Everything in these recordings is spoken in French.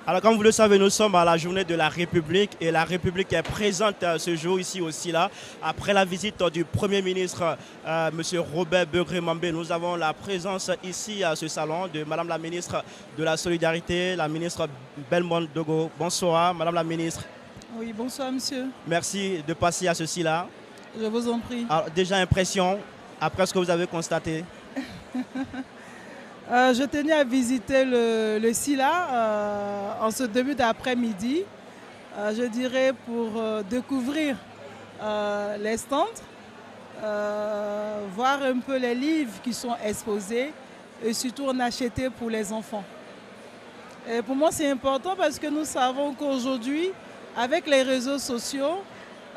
Alors, comme vous le savez, nous sommes à la journée de la République et la République est présente ce jour ici aussi là. Après la visite du Premier ministre, M. Robert Begré-Mambé, nous avons la présence ici à ce salon de Madame la ministre de la Solidarité, la ministre Bellemonde Dogo. Bonsoir, Madame la ministre. Oui, bonsoir monsieur. Merci de passer à ceci là. Je vous en prie. Alors, déjà impression, après ce que vous avez constaté. Je tenais à visiter le SILA en ce début d'après-midi, je dirais pour découvrir les stands, voir un peu les livres qui sont exposés et surtout en acheter pour les enfants. Et pour moi c'est important parce que nous savons qu'aujourd'hui, avec les réseaux sociaux,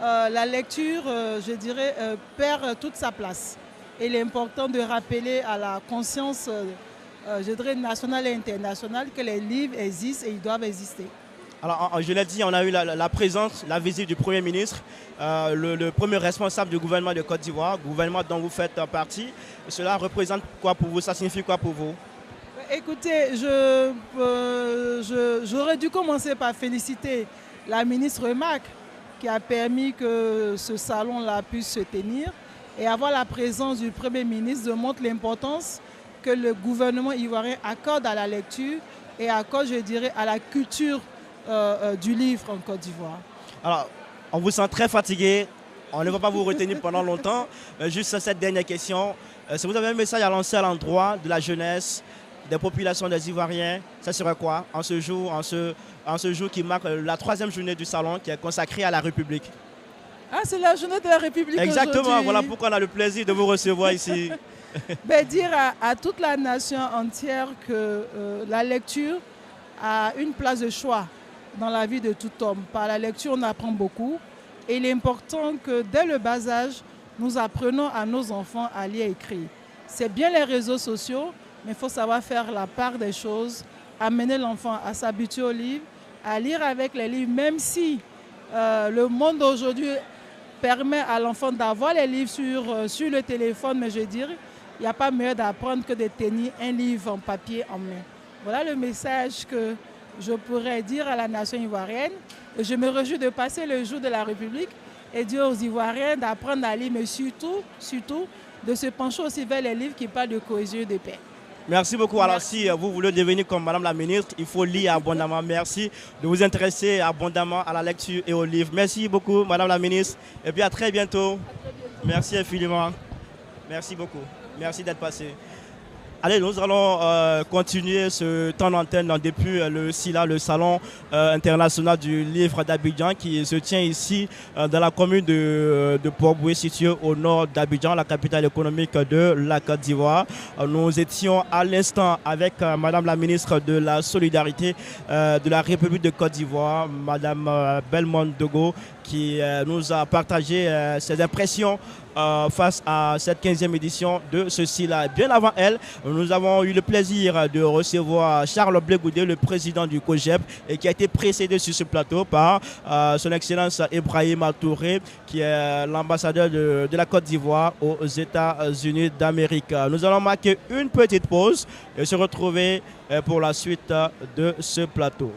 la lecture, je dirais, perd toute sa place. Et il est important de rappeler à la conscience je dirais national et international, que les livres existent et ils doivent exister. Alors, je l'ai dit, on a eu la présence, la visite du Premier ministre, le premier responsable du gouvernement de Côte d'Ivoire, gouvernement dont vous faites partie. Cela représente quoi pour vous? Ça signifie quoi pour vous? Écoutez, j'aurais dû commencer par féliciter la ministre Mac qui a permis que ce salon-là puisse se tenir et avoir la présence du Premier ministre montre l'importance que le gouvernement ivoirien accorde à la lecture et accorde, je dirais, à la culture du livre en Côte d'Ivoire. Alors, on vous sent très fatigué, on ne va pas vous retenir pendant longtemps. Juste cette dernière question, si vous avez un message à lancer à l'endroit de la jeunesse, des populations des Ivoiriens, ça serait quoi en ce jour, qui marque la 3e journée du salon qui est consacrée à la République? Ah, c'est la journée de la République aujourd'hui. Exactement, voilà pourquoi on a le plaisir de vous recevoir ici. Dire à toute la nation entière que la lecture a une place de choix dans la vie de tout homme. Par la lecture, on apprend beaucoup. Et il est important que dès le bas âge, nous apprenons à nos enfants à lire et écrire. C'est bien les réseaux sociaux, mais il faut savoir faire la part des choses, amener l'enfant à s'habituer aux livres, à lire avec les livres, même si le monde d'aujourd'hui permet à l'enfant d'avoir les livres sur le téléphone, mais je dirais, il n'y a pas mieux d'apprendre que de tenir un livre en papier en main. Voilà le message que je pourrais dire à la nation ivoirienne. Et je me réjouis de passer le jour de la République et dire aux Ivoiriens d'apprendre à lire, mais surtout, de se pencher aussi vers les livres qui parlent de cohésion et de paix. Merci beaucoup. Merci. Alors si vous voulez devenir comme Madame la ministre, il faut lire abondamment. Merci de vous intéresser abondamment à la lecture et aux livres. Merci beaucoup Madame la ministre. Et puis à très bientôt. Merci infiniment. Merci beaucoup. Merci d'être passé. Allez, nous allons continuer ce temps d'antenne depuis le SILA, le Salon international du livre d'Abidjan, qui se tient ici dans la commune de Port-Boué, située au nord d'Abidjan, la capitale économique de la Côte d'Ivoire. Nous étions à l'instant avec Madame la ministre de la Solidarité de la République de Côte d'Ivoire, Madame Bellemonde Dogo, qui nous a partagé ses impressions face à cette 15e édition de ce SILA. Bien avant elle, nous avons eu le plaisir de recevoir Charles Blé-Goudé, le président du COJEP, et qui a été précédé sur ce plateau par son Excellence Ibrahima Touré, qui est l'ambassadeur de la Côte d'Ivoire aux États-Unis d'Amérique. Nous allons marquer une petite pause et se retrouver pour la suite de ce plateau.